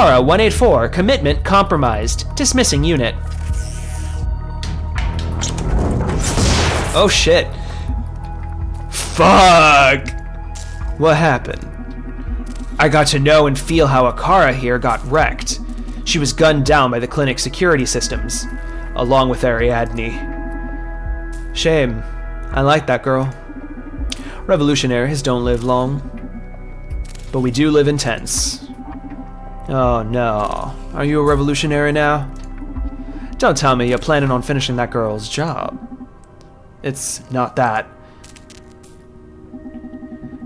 Akara 184, commitment compromised. Dismissing unit. Oh shit. Fuck! What happened? I got to know and feel how Akara here got wrecked. She was gunned down by the clinic's security systems, along with Ariadne. Shame. I like that girl. Revolutionaries don't live long. But we do live intense. Oh no. Are you a revolutionary now? Don't tell me you're planning on finishing that girl's job. It's not that.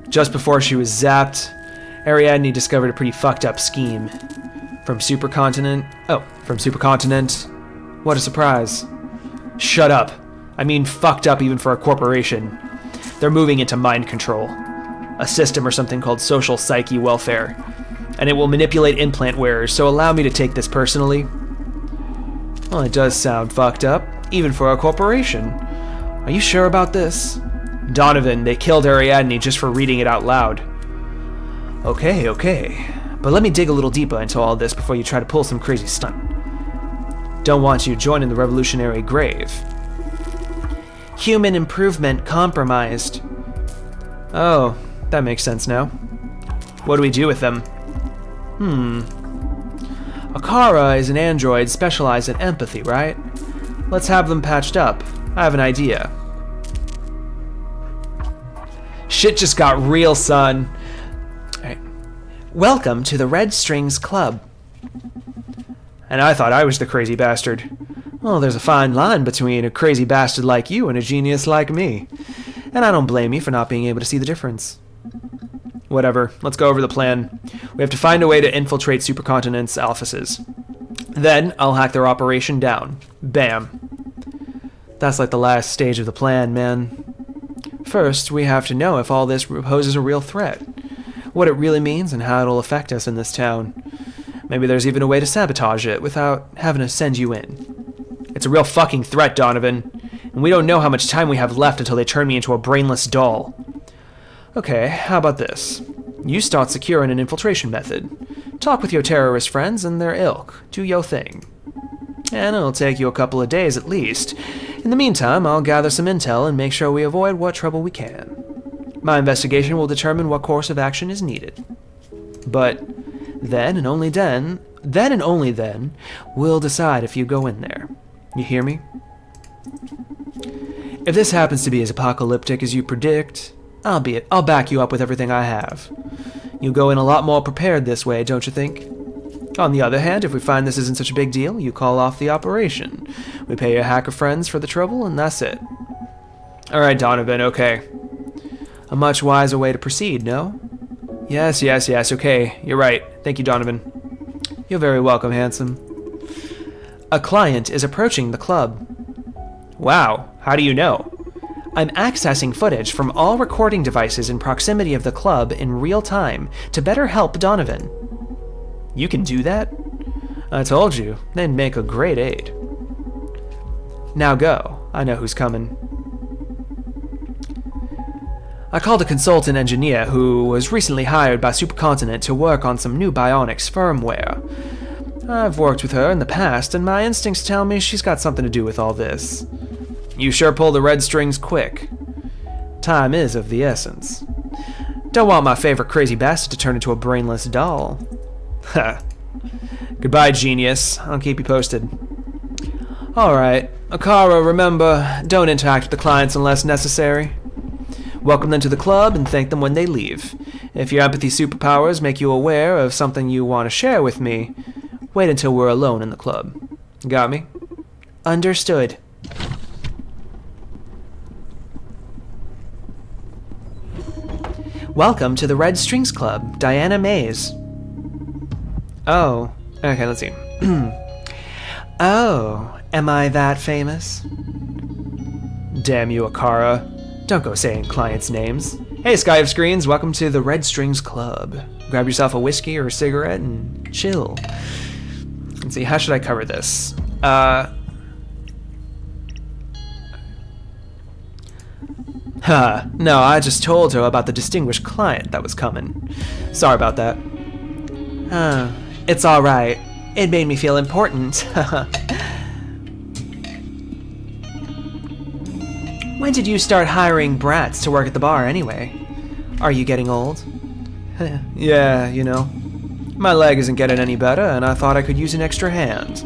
Just before she was zapped, Ariadne discovered a pretty fucked up scheme. From Supercontinent. What a surprise. Shut up. I mean fucked up even for a corporation. They're moving into mind control. A system or something called social psyche welfare. And it will manipulate implant wearers, so allow me to take this personally. Well, it does sound fucked up, even for a corporation. Are you sure about this? Donovan, they killed Ariadne just for reading it out loud. Okay. But let me dig a little deeper into all this before you try to pull some crazy stunt. Don't want you joining the revolutionary grave. Human improvement compromised. Oh, that makes sense now. What do we do with them? Akara is an android specialized in empathy, right? Let's have them patched up. I have an idea. Shit just got real, son. Alright. Welcome to the Red Strings Club. And I thought I was the crazy bastard. Well, there's a fine line between a crazy bastard like you and a genius like me. And I don't blame you for not being able to see the difference. Whatever, let's go over the plan. We have to find a way to infiltrate Supercontinent's offices. Then, I'll hack their operation down. Bam. That's like the last stage of the plan, man. First, we have to know if all this poses a real threat. What it really means and how it'll affect us in this town. Maybe there's even a way to sabotage it without having to send you in. It's a real fucking threat, Donovan. And we don't know how much time we have left until they turn me into a brainless doll. Okay, how about this? You start securing an infiltration method. Talk with your terrorist friends and their ilk. Do your thing. And it'll take you a couple of days at least. In the meantime, I'll gather some intel and make sure we avoid what trouble we can. My investigation will determine what course of action is needed. But then and only then, we'll decide if you go in there. You hear me? If this happens to be as apocalyptic as you predict, I'll back you up with everything I have. You go in a lot more prepared this way, don't you think? On the other hand, if we find this isn't such a big deal, you call off the operation. We pay your hacker friends for the trouble, and that's it. Alright, Donovan, okay. A much wiser way to proceed, no? Yes, okay, you're right. Thank you, Donovan. You're very welcome, handsome. A client is approaching the club. Wow, how do you know? I'm accessing footage from all recording devices in proximity of the club in real time to better help Donovan. You can do that? I told you, they'd make a great aid. Now go, I know who's coming. I called a consultant engineer who was recently hired by Supercontinent to work on some new bionics firmware. I've worked with her in the past, and my instincts tell me she's got something to do with all this. You sure pull the red strings quick. Time is of the essence. Don't want my favorite crazy bastard to turn into a brainless doll. Ha. Goodbye, genius. I'll keep you posted. Alright. Akara, remember, don't interact with the clients unless necessary. Welcome them to the club and thank them when they leave. If your empathy superpowers make you aware of something you want to share with me, wait until we're alone in the club. Got me? Understood. Welcome to the Red Strings Club, Diana Mays. Oh, okay, let's see. Oh, am I that famous? Damn you, Akara. Don't go saying clients' names. Hey, Sky of Screens, welcome to the Red Strings Club. Grab yourself a whiskey or a cigarette and chill. Let's see, how should I cover this? No, I just told her about the distinguished client that was coming. Sorry about that. It's alright. It made me feel important. When did you start hiring brats to work at the bar anyway? Are you getting old? Yeah, you know. My leg isn't getting any better, and I thought I could use an extra hand.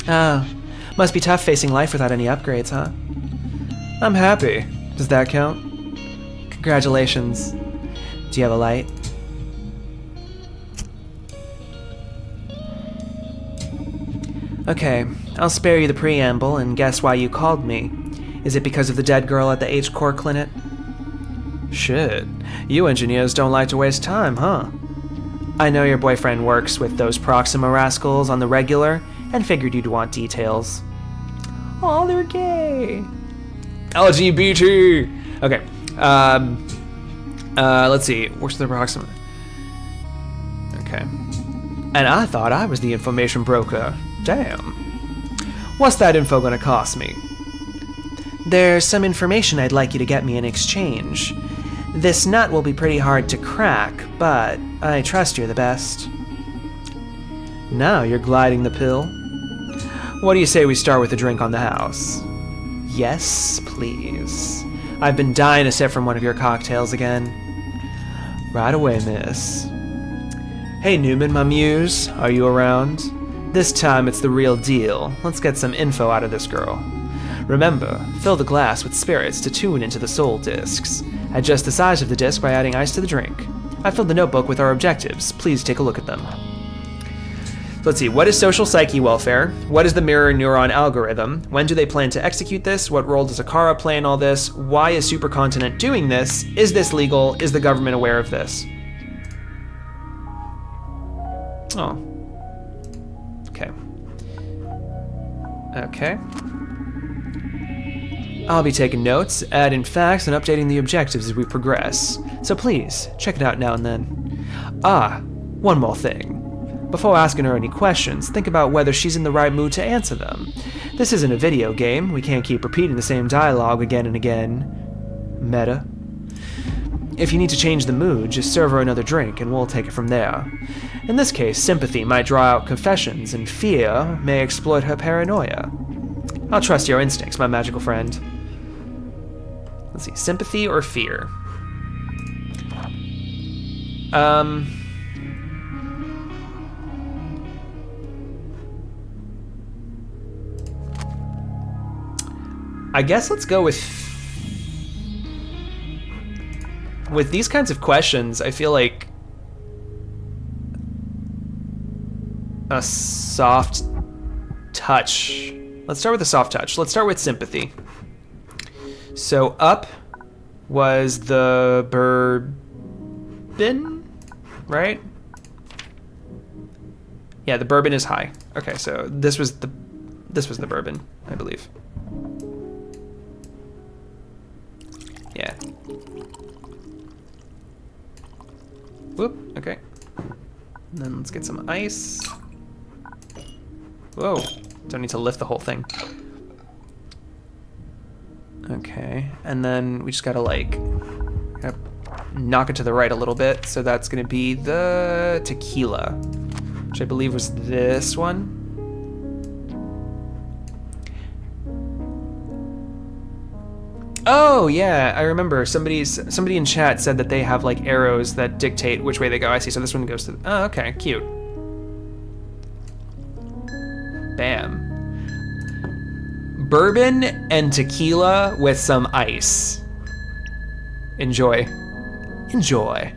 Ah, must be tough facing life without any upgrades, huh? I'm happy. Does that count? Congratulations. Do you have a light? Okay, I'll spare you the preamble and guess why you called me. Is it because of the dead girl at the H-Core clinic? Shit, you engineers don't like to waste time, huh? I know your boyfriend works with those Proxima rascals on the regular, and figured you'd want details. Oh, they're gay. LGBT! Okay, let's see, where's the Proxima? Okay. And I thought I was the information broker. Damn. What's that info gonna cost me? There's some information I'd like you to get me in exchange. This nut will be pretty hard to crack, but I trust you're the best. Now you're gliding the pill. What do you say we start with a drink on the house? Yes, please. I've been dying to sip from one of your cocktails again. Right away, miss. Hey Newman, my muse, are you around? This time it's the real deal. Let's get some info out of this girl. Remember, fill the glass with spirits to tune into the soul discs. Adjust the size of the disc by adding ice to the drink. I filled the notebook with our objectives. Please take a look at them. Let's see, what is social psyche welfare? What is the mirror neuron algorithm? When do they plan to execute this? What role does Akara play in all this? Why is Supercontinent doing this? Is this legal? Is the government aware of this? Oh. Okay. Okay. I'll be taking notes, adding facts, and updating the objectives as we progress. So please, check it out now and then. Ah, one more thing. Before asking her any questions, think about whether she's in the right mood to answer them. This isn't a video game. We can't keep repeating the same dialogue again and again. Meta. If you need to change the mood, just serve her another drink and we'll take it from there. In this case, sympathy might draw out confessions, and fear may exploit her paranoia. I'll trust your instincts, my magical friend. Let's see, sympathy or fear? I guess let's go with these kinds of questions. I feel like a soft touch. Let's start with a soft touch. Let's start with sympathy. So up was the bourbon, right? Yeah, the bourbon is high. Okay, so this was the bourbon, I believe. Yeah. Whoop, okay. And then let's get some ice. Whoa, don't need to lift the whole thing. Okay, and then we just gotta like knock it to the right a little bit. So that's gonna be the tequila, which I believe was this one. Oh yeah, I remember somebody in chat said that they have like arrows that dictate which way they go. I see. So this one goes to. Oh, okay, cute. Bam. Bourbon and tequila with some ice. Enjoy. Enjoy.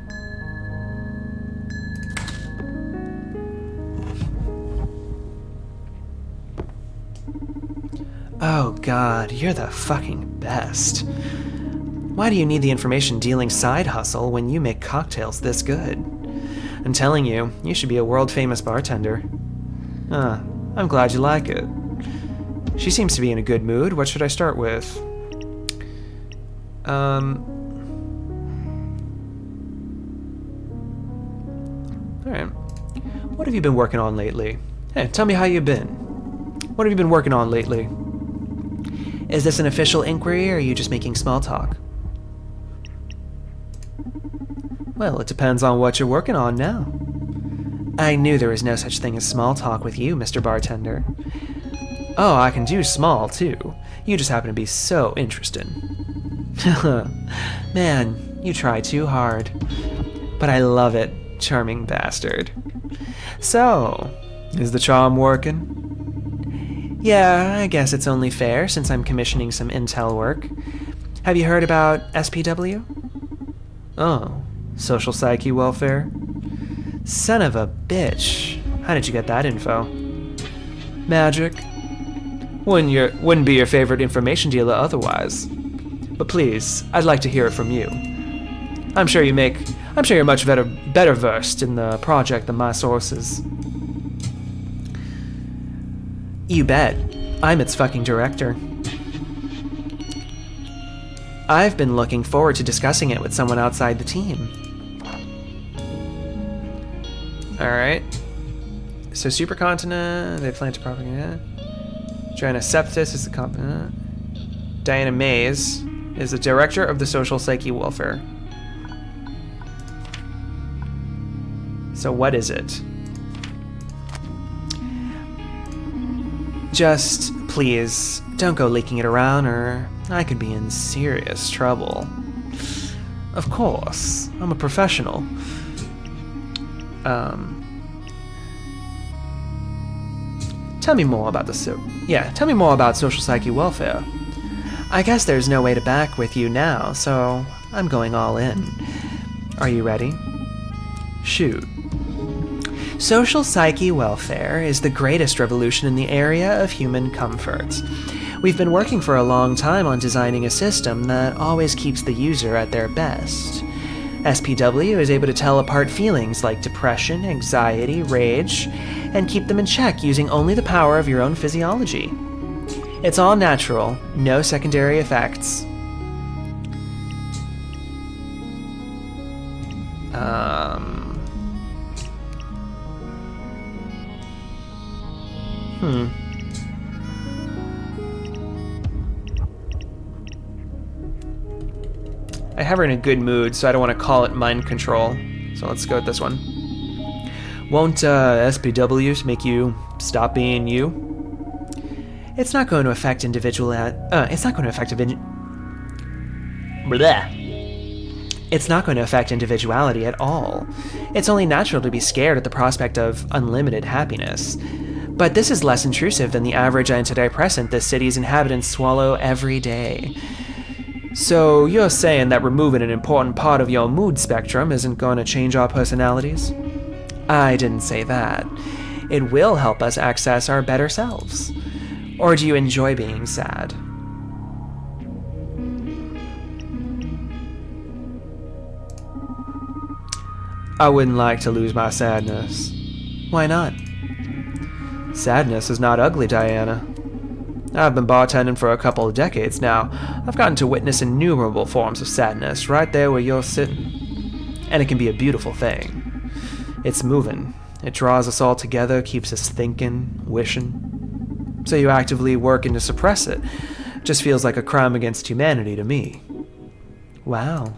Oh God, you're the fucking best. Why do you need the information dealing side hustle when you make cocktails this good? I'm telling you, you should be a world famous bartender. I'm glad you like it. She seems to be in a good mood. What should I start with? Alright. What have you been working on lately? Hey, tell me how you've been. What have you been working on lately? Is this an official inquiry, or are you just making small talk? Well, it depends on what you're working on now. I knew there was no such thing as small talk with you, Mr. Bartender. Oh, I can do small, too. You just happen to be so interested. Man, you try too hard. But I love it, charming bastard. So, is the charm working? Yeah, I guess it's only fair since I'm commissioning some intel work. Have you heard about SPW? Oh, social psyche welfare? Son of a bitch. How did you get that info? Magic. Wouldn't be your favorite information dealer otherwise. But please, I'd like to hear it from you. I'm sure you're much better versed in the project than my sources. You bet. I'm its fucking director. I've been looking forward to discussing it with someone outside the team. Alright. So supercontinent, they plan to propagate. Joanna Septis is the continent. Diana Mays is the director of the social psyche welfare. So what is it? Just, please, don't go leaking it around or I could be in serious trouble. Of course, I'm a professional. Tell me more about tell me more about social psyche welfare. I guess there's no way to back with you now, so I'm going all in. Are you ready? Shoot. Social psyche welfare is the greatest revolution in the area of human comfort. We've been working for a long time on designing a system that always keeps the user at their best. SPW is able to tell apart feelings like depression, anxiety, rage, and keep them in check using only the power of your own physiology. It's all natural, no secondary effects. I have her in a good mood, so I don't want to call it mind control. So let's go with this one. Won't SPWs make you stop being you? It's not going to affect individuality at all. It's only natural to be scared at the prospect of unlimited happiness. But this is less intrusive than the average antidepressant this city's inhabitants swallow every day. So you're saying that removing an important part of your mood spectrum isn't going to change our personalities? I didn't say that. It will help us access our better selves. Or do you enjoy being sad? I wouldn't like to lose my sadness. Why not? Sadness is not ugly, Diana. I've been bartending for a couple of decades now. I've gotten to witness innumerable forms of sadness right there where you're sitting. And it can be a beautiful thing. It's moving. It draws us all together, keeps us thinking, wishing. So you actively working to suppress it just feels like a crime against humanity to me. Wow.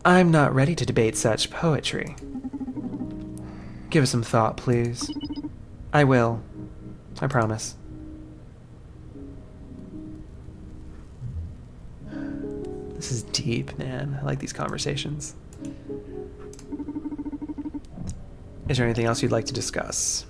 I'm not ready to debate such poetry. Give it some thought, please. I will. I promise. This is deep, man. I like these conversations. Is there anything else you'd like to discuss?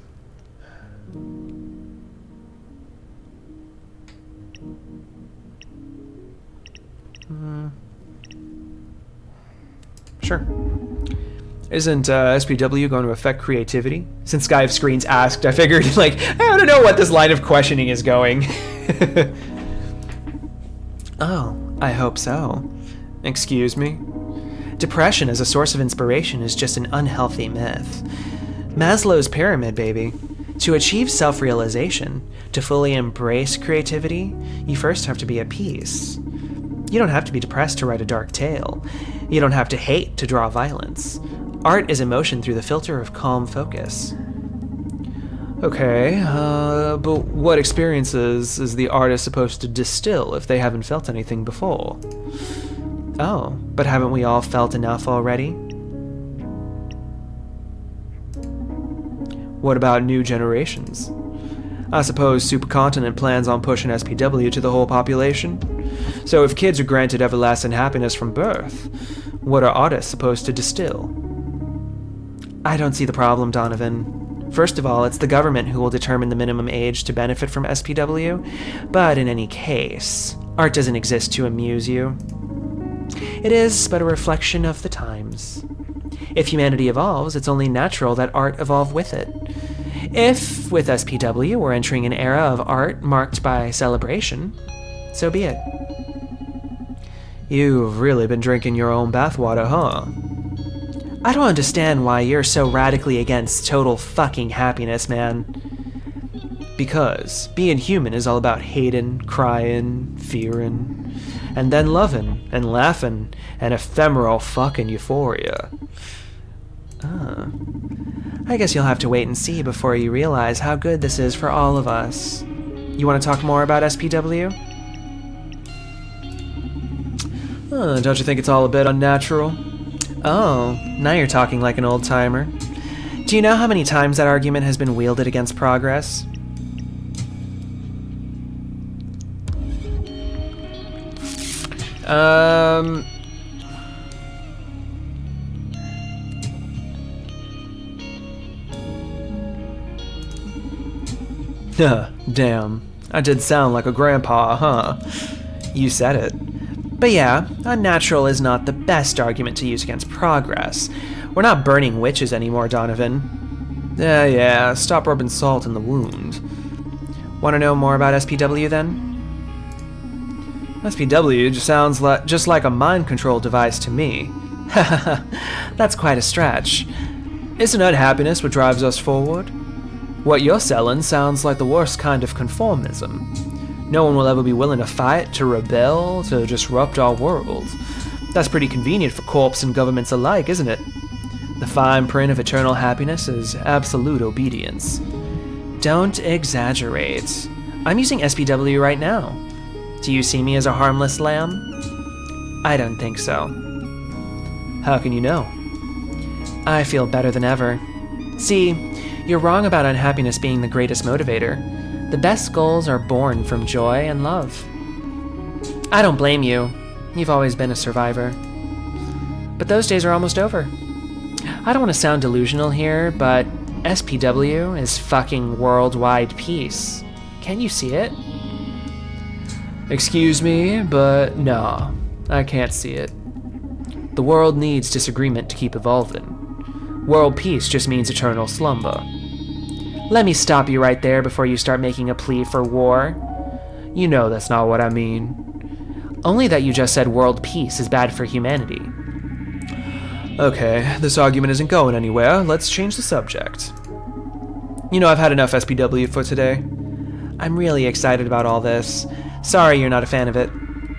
Sure. Isn't SPW going to affect creativity? Since Sky of Screens asked, I figured, I don't know what this line of questioning is going. Oh, I hope so. Excuse me? Depression as a source of inspiration is just an unhealthy myth. Maslow's pyramid, baby. To achieve self-realization, to fully embrace creativity, you first have to be at peace. You don't have to be depressed to write a dark tale. You don't have to hate to draw violence. Art is emotion through the filter of calm focus. Okay, but what experiences is the artist supposed to distill if they haven't felt anything before? Oh, but haven't we all felt enough already? What about new generations? I suppose Supercontinent plans on pushing SPW to the whole population. So if kids are granted everlasting happiness from birth, what are artists supposed to distill? I don't see the problem, Donovan. First of all, it's the government who will determine the minimum age to benefit from SPW, but in any case, art doesn't exist to amuse you. It is but a reflection of the times. If humanity evolves, it's only natural that art evolve with it. If, with SPW, we're entering an era of art marked by celebration, so be it. You've really been drinking your own bathwater, huh? I don't understand why you're so radically against total fucking happiness, man. Because being human is all about hating, crying, fearing, and then loving and laughing and ephemeral fucking euphoria. I guess you'll have to wait and see before you realize how good this is for all of us. You want to talk more about SPW? Don't you think it's all a bit unnatural? Oh, now you're talking like an old-timer. Do you know how many times that argument has been wielded against progress? Damn. I did sound like a grandpa, huh? You said it. But yeah, unnatural is not the best argument to use against progress. We're not burning witches anymore, Donovan. Yeah, stop rubbing salt in the wound. Want to know more about SPW then? SPW just sounds just like a mind control device to me. That's quite a stretch. Isn't unhappiness what drives us forward? What you're selling sounds like the worst kind of conformism. No one will ever be willing to fight, to rebel, to disrupt our world. That's pretty convenient for corps and governments alike, isn't it? The fine print of eternal happiness is absolute obedience. Don't exaggerate. I'm using SPW right now. Do you see me as a harmless lamb? I don't think so. How can you know? I feel better than ever. See, you're wrong about unhappiness being the greatest motivator. The best goals are born from joy and love. I don't blame you. You've always been a survivor. But those days are almost over. I don't want to sound delusional here, but SPW is fucking worldwide peace. Can you see it? Excuse me, but no, I can't see it. The world needs disagreement to keep evolving. World peace just means eternal slumber. Let me stop you right there before you start making a plea for war. You know that's not what I mean. Only that you just said world peace is bad for humanity. Okay, this argument isn't going anywhere. Let's change the subject. You know, I've had enough SPW for today. I'm really excited about all this. Sorry you're not a fan of it,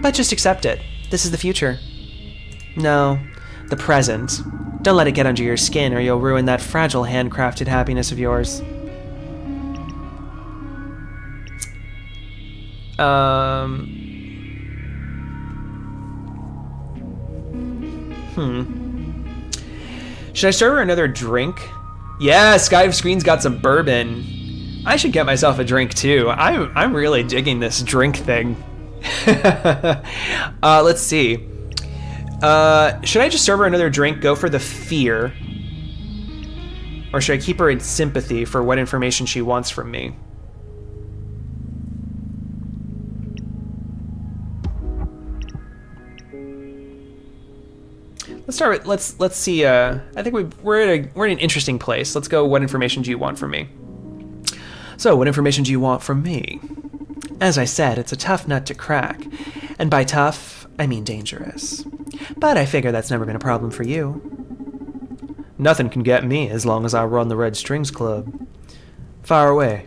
but just accept it. This is the future. No, the present. Don't let it get under your skin or you'll ruin that fragile handcrafted happiness of yours. Should I serve her another drink? Yeah, Sky Screen's got some bourbon. I should get myself a drink too. I'm really digging this drink thing. Let's see. Should I just serve her another drink, go for the fear? Or should I keep her in sympathy for what information she wants from me? Let's start with, let's see, I think we're in an interesting place. Let's go, what information do you want from me? So, what information do you want from me? As I said, it's a tough nut to crack. And by tough, I mean dangerous. But I figure that's never been a problem for you. Nothing can get me as long as I run the Red Strings Club. Fire away.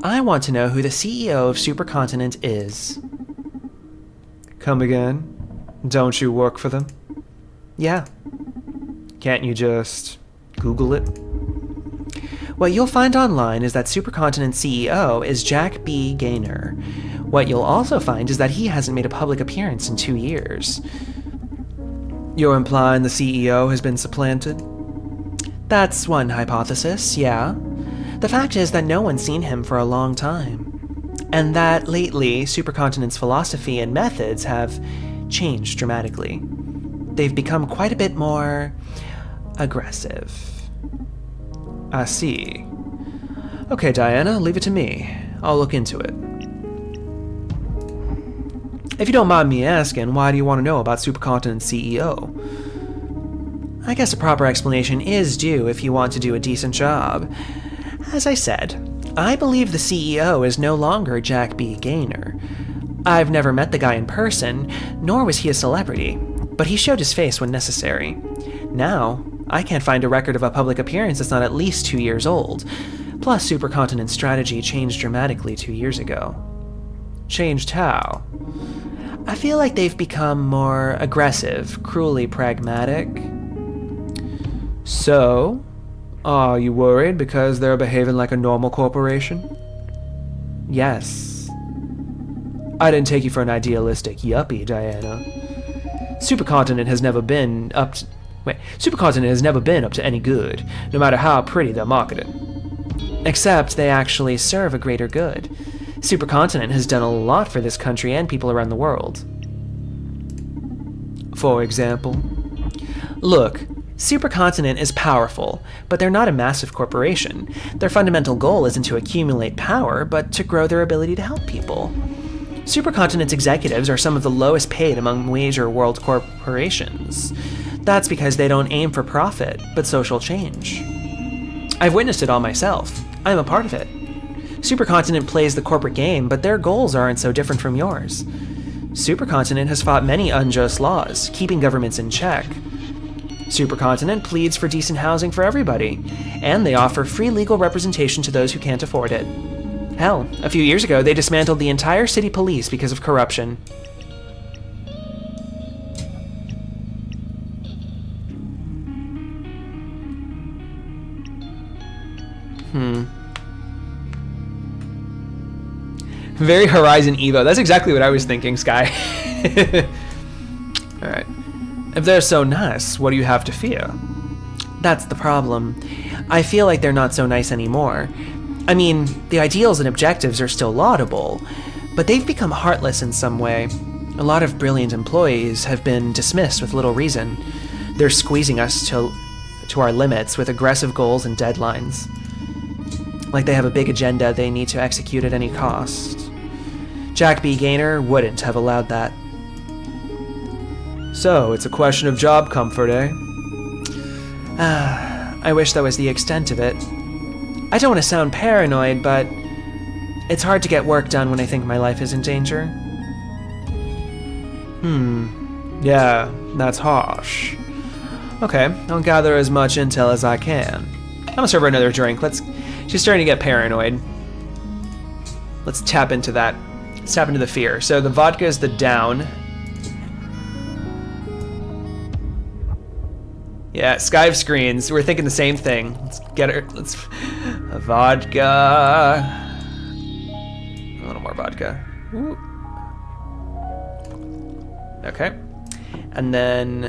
I want to know who the CEO of Supercontinent is. Come again? Don't you work for them? Yeah. Can't you just Google it? What you'll find online is that Supercontinent CEO is Jack B. Gaynor. What you'll also find is that he hasn't made a public appearance in 2 years. You're implying the CEO has been supplanted? That's one hypothesis, yeah. The fact is that no one's seen him for a long time, and that lately Supercontinent's philosophy and methods have changed dramatically. They've become quite a bit more aggressive. I see. Okay, Diana, leave it to me. I'll look into it. If you don't mind me asking, why do you want to know about Supercontinent's CEO? I guess a proper explanation is due if you want to do a decent job. As I said, I believe the CEO is no longer Jack B. Gaynor. I've never met the guy in person, nor was he a celebrity, but he showed his face when necessary. Now, I can't find a record of a public appearance that's not at least 2 years old. Plus, Supercontinent's strategy changed dramatically 2 years ago. Changed how? I feel like they've become more aggressive, cruelly pragmatic. So, are you worried because they're behaving like a normal corporation? Yes. I didn't take you for an idealistic yuppie, Diana. Supercontinent has never been up to any good, no matter how pretty they're marketed. Except they actually serve a greater good. Supercontinent has done a lot for this country and people around the world. For example? Look, Supercontinent is powerful, but they're not a massive corporation. Their fundamental goal isn't to accumulate power, but to grow their ability to help people. Supercontinent's executives are some of the lowest paid among major world corporations. That's because they don't aim for profit, but social change. I've witnessed it all myself. I'm a part of it. Supercontinent plays the corporate game, but their goals aren't so different from yours. Supercontinent has fought many unjust laws, keeping governments in check. Supercontinent pleads for decent housing for everybody, and they offer free legal representation to those who can't afford it. Hell, a few years ago, they dismantled the entire city police because of corruption. Very Horizon Evo. That's exactly what I was thinking, Sky. Alright. If they're so nice, what do you have to fear? That's the problem. I feel like they're not so nice anymore. I mean, the ideals and objectives are still laudable, but they've become heartless in some way. A lot of brilliant employees have been dismissed with little reason. They're squeezing us to our limits with aggressive goals and deadlines. Like they have a big agenda they need to execute at any cost. Jack B. Gaynor wouldn't have allowed that. So, it's a question of job comfort, eh? I wish that was the extent of it. I don't want to sound paranoid, but it's hard to get work done when I think my life is in danger. Yeah, that's harsh. Okay, I'll gather as much intel as I can. I'm gonna serve her another drink. She's starting to get paranoid. Let's tap into that. Let's tap into the fear. So the vodka is the down. Yeah, Skype screens. We're thinking the same thing. Let's get her. A vodka. A little more vodka. Ooh. Okay. And then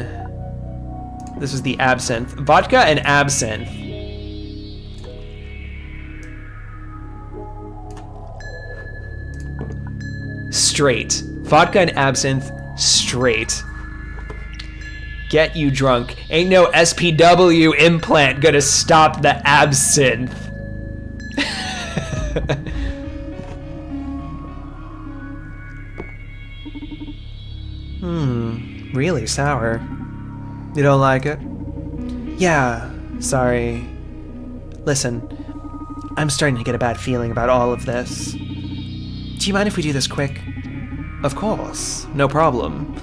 this is the absinthe. Vodka and absinthe. Straight. Vodka and absinthe, straight. Get you drunk. Ain't no SPW implant gonna stop the absinthe. Really sour. You don't like it? Yeah, sorry. Listen, I'm starting to get a bad feeling about all of this. Do you mind if we do this quick? Of course, no problem.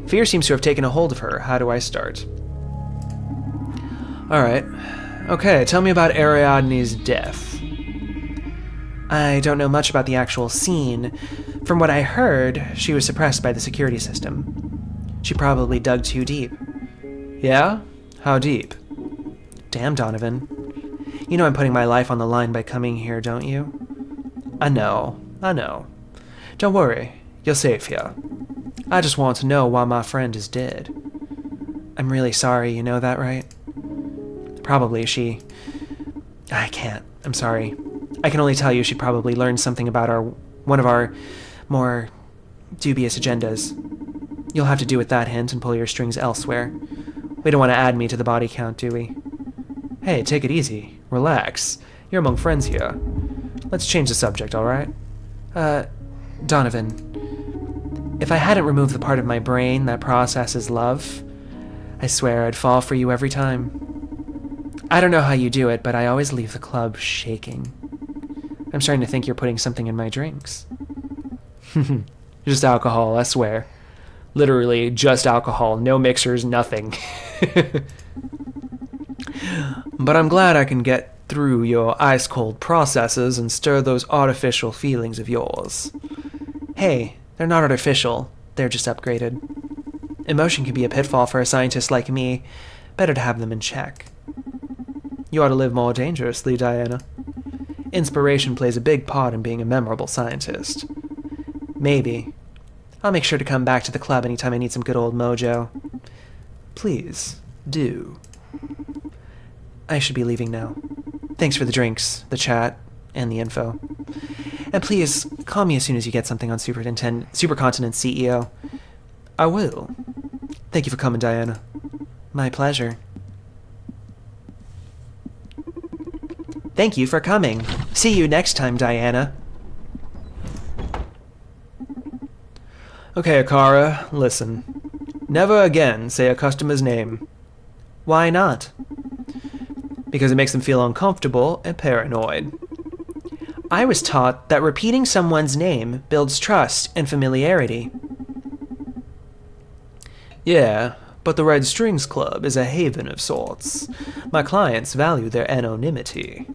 Fear seems to have taken a hold of her. How do I start? Alright. Okay, tell me about Ariadne's death. I don't know much about the actual scene. From what I heard, she was suppressed by the security system. She probably dug too deep. Yeah? How deep? Damn, Donovan. You know I'm putting my life on the line by coming here, don't you? I know. Don't worry, you're safe here. I just want to know why my friend is dead. I'm really sorry, you know that, right? Probably she... I can't. I'm sorry. I can only tell you she probably learned something about one of our more dubious agendas. You'll have to do with that hint and pull your strings elsewhere. We don't want to add me to the body count, do we? Hey, take it easy. Relax. You're among friends here. Let's change the subject, alright? Donovan, if I hadn't removed the part of my brain that processes love, I swear I'd fall for you every time. I don't know how you do it, but I always leave the club shaking. I'm starting to think you're putting something in my drinks. Just alcohol, I swear. Literally, just alcohol. No mixers, nothing. But I'm glad I can get through your ice-cold processes and stir those artificial feelings of yours. Hey, they're not artificial. They're just upgraded. Emotion can be a pitfall for a scientist like me. Better to have them in check. You ought to live more dangerously, Diana. Inspiration plays a big part in being a memorable scientist. Maybe. I'll make sure to come back to the club anytime I need some good old mojo. Please, do. I should be leaving now. Thanks for the drinks, the chat, and the info. And please, call me as soon as you get something on Supercontinent's CEO. I will. Thank you for coming, Diana. My pleasure. Thank you for coming. See you next time, Diana. Okay, Akara, listen. Never again say a customer's name. Why not? Because it makes them feel uncomfortable and paranoid. I was taught that repeating someone's name builds trust and familiarity. Yeah, but the Red Strings Club is a haven of sorts. My clients value their anonymity.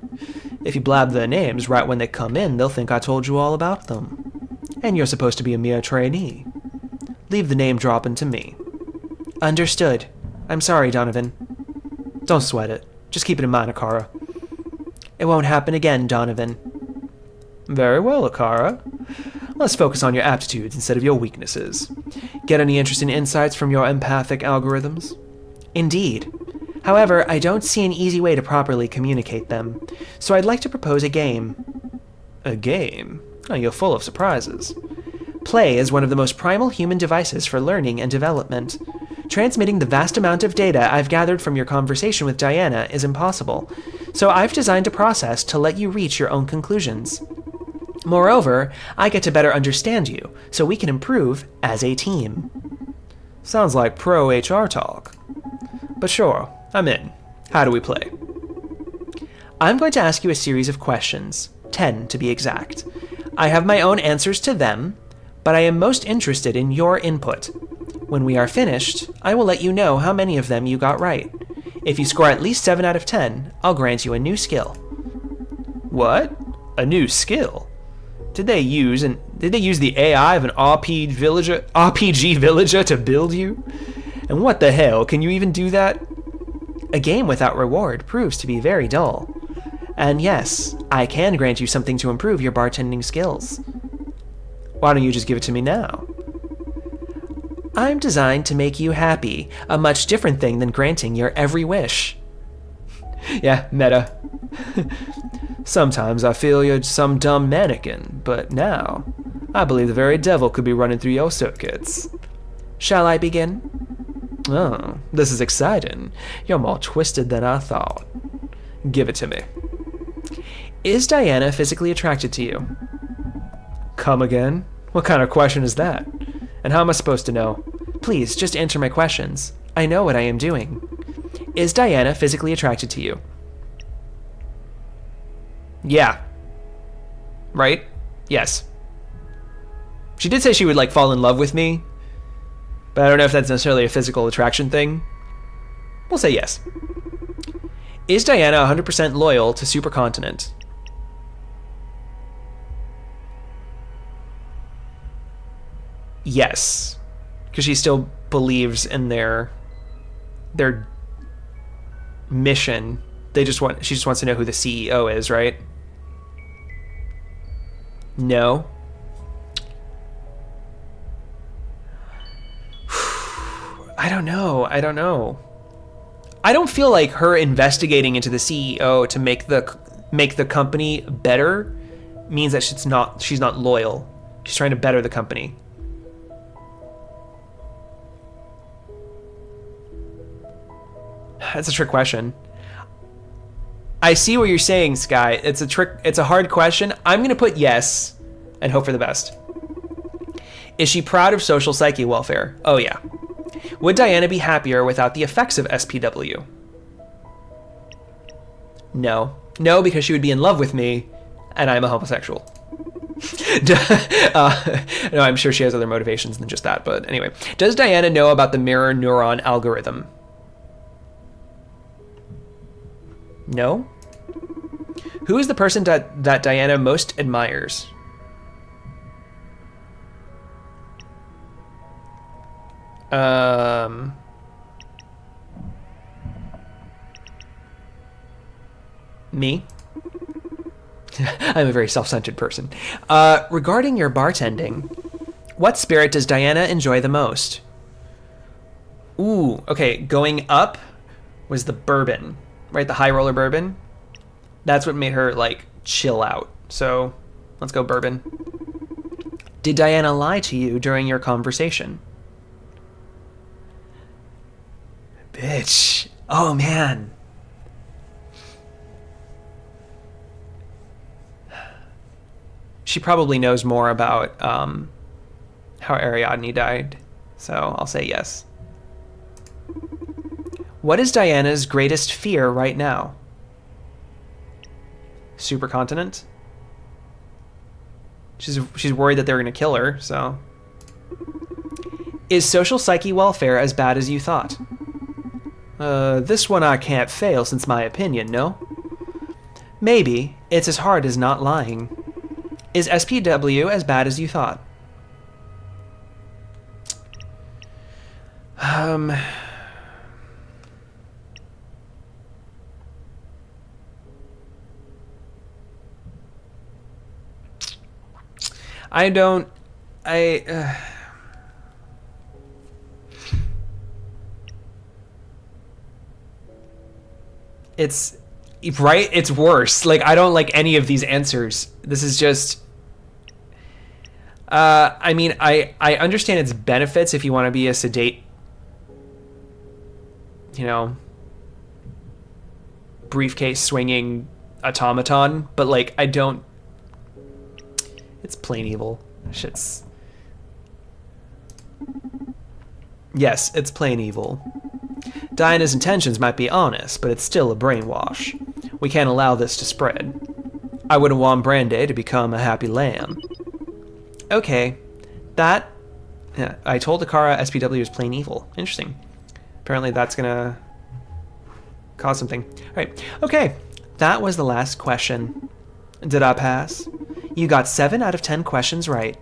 If you blab their names right when they come in, they'll think I told you all about them. And you're supposed to be a mere trainee. Leave the name dropping to me. Understood. I'm sorry, Donovan. Don't sweat it. Just keep it in mind, Akara. It won't happen again, Donovan. Very well, Akara. Let's focus on your aptitudes instead of your weaknesses. Get any interesting insights from your empathic algorithms? Indeed. However, I don't see an easy way to properly communicate them, so I'd like to propose a game. A game? Oh, you're full of surprises. Play is one of the most primal human devices for learning and development. Transmitting the vast amount of data I've gathered from your conversation with Diana is impossible, so I've designed a process to let you reach your own conclusions. Moreover, I get to better understand you, so we can improve as a team. Sounds like pro HR talk. But sure, I'm in. How do we play? I'm going to ask you a series of questions, 10 to be exact. I have my own answers to them, but I am most interested in your input. When we are finished, I will let you know how many of them you got right. If you score at least 7 out of 10, I'll grant you a new skill. What? A new skill? Did they use the AI of an RPG villager to build you? And what the hell, can you even do that? A game without reward proves to be very dull. And yes, I can grant you something to improve your bartending skills. Why don't you just give it to me now? I'm designed to make you happy, a much different thing than granting your every wish. Yeah, meta. Sometimes I feel you're some dumb mannequin, but now I believe the very devil could be running through your circuits. Shall I begin? Oh, this is exciting. You're more twisted than I thought. Give it to me. Is Diana physically attracted to you? Come again? What kind of question is that? And how am I supposed to know? Please, just answer my questions. I know what I am doing. Is Diana physically attracted to you? Yeah. Right? Yes. She did say she would, fall in love with me, but I don't know if that's necessarily a physical attraction thing. We'll say yes. Is Diana 100% loyal to Supercontinent? Yes. Because she still believes in their mission. She just wants to know who the CEO is, right? No. I don't know. I don't feel like her investigating into the CEO to make the company better means that she's not loyal. She's trying to better the company. That's a trick question. I see what you're saying, Sky. It's a hard question. I'm going to put yes and hope for the best. Is she proud of social psyche welfare? Oh, yeah. Would Diana be happier without the effects of SPW? No. No, because she would be in love with me, and I'm a homosexual. No, I'm sure she has other motivations than just that, but anyway. Does Diana know about the mirror neuron algorithm? No? Who is the person that Diana most admires? Me? I'm a very self-centered person. Regarding your bartending, what spirit does Diana enjoy the most? Ooh, okay, going up was the bourbon, right? The high roller bourbon. That's what made her, like, chill out. So, let's go bourbon. Did Diana lie to you during your conversation? Bitch. Oh, man. She probably knows more about how Ariadne died, so I'll say yes. What is Diana's greatest fear right now? Supercontinent? She's worried that they're going to kill her, so... Is social psyche welfare as bad as you thought? This one I can't fail since my opinion, no? Maybe. It's as hard as not lying. Is SPW as bad as you thought? It's right. It's worse. Like, I don't like any of these answers. This is just, I mean, I understand its benefits if you want to be a sedate, you know, briefcase swinging automaton, but like, I don't, it's plain evil. Shit's, yes, it's plain evil. Diana's intentions might be honest, but it's still a brainwash. We can't allow this to spread. I wouldn't want Brandy to become a happy lamb. Okay, that... Yeah, I told Akara SPW is plain evil. Interesting. Apparently that's gonna cause something. Alright, okay. That was the last question. Did I pass? You got 7 out of 10 questions right.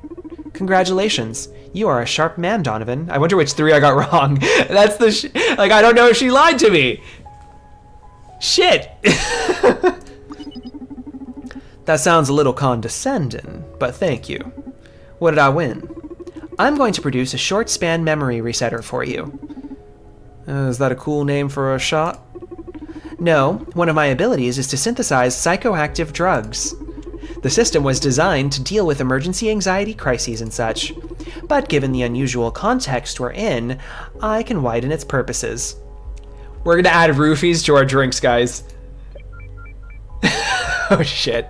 Congratulations. You are a sharp man, Donovan. I wonder which 3 I got wrong. That's the like, I don't know if she lied to me. Shit. That sounds a little condescending, but thank you. What did I win? I'm going to produce a short span memory resetter for you. Is that a cool name for a shot? No, one of my abilities is to synthesize psychoactive drugs. The system was designed to deal with emergency anxiety crises and such, but given the unusual context we're in, I can widen its purposes. We're gonna add roofies to our drinks, guys. Oh shit.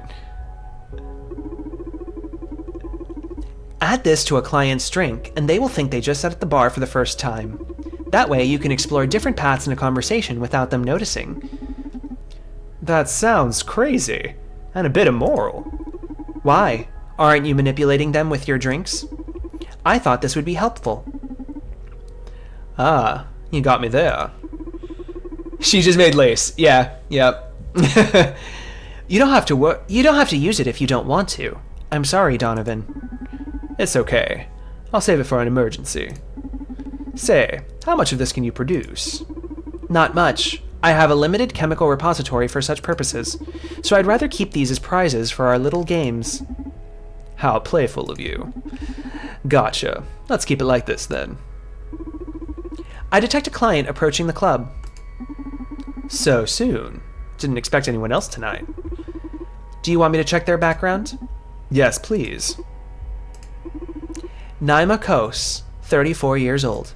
Add this to a client's drink, and they will think they just sat at the bar for the first time. That way you can explore different paths in a conversation without them noticing. That sounds crazy. And a bit immoral. Why? Aren't you manipulating them with your drinks? I thought this would be helpful. Ah, you got me there. She just made lace. Yeah, yep. You don't have to use it if you don't want to. I'm sorry, Donovan. It's okay. I'll save it for an emergency. Say, how much of this can you produce? Not much. I have a limited chemical repository for such purposes, so I'd rather keep these as prizes for our little games. How playful of you. Gotcha. Let's keep it like this, then. I detect a client approaching the club. So soon. Didn't expect anyone else tonight. Do you want me to check their background? Yes, please. Naima Kos, 34 years old.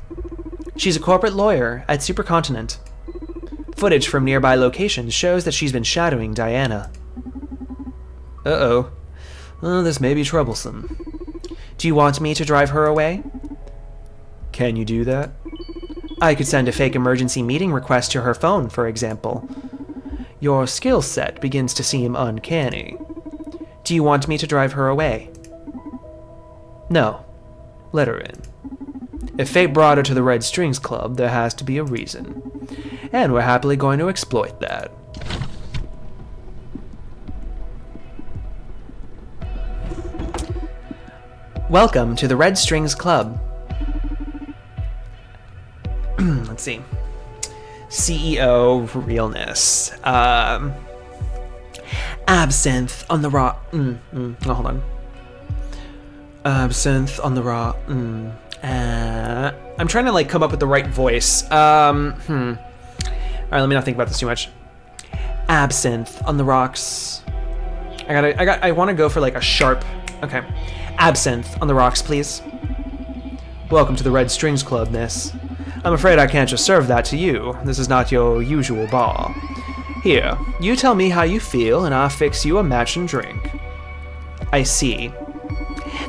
She's a corporate lawyer at Supercontinent. Footage from nearby locations shows that she's been shadowing Diana. Uh-oh. This may be troublesome. Do you want me to drive her away? Can you do that? I could send a fake emergency meeting request to her phone, for example. Your skill set begins to seem uncanny. Do you want me to drive her away? No. Let her in. If fate brought her to the Red Strings Club, there has to be a reason. And we're happily going to exploit that. Welcome to the Red Strings Club. Let's see. CEO realness. Absinthe on the raw. Hold on. Absinthe on the raw. I'm trying to like come up with the right voice. All right, let me not think about this too much. Absinthe on the rocks. I want to go for like a sharp. Okay. Absinthe on the rocks, please. Welcome to the Red Strings Club, miss. I'm afraid I can't just serve that to you. This is not your usual bar. Here, you tell me how you feel, and I'll fix you a matching drink. I see.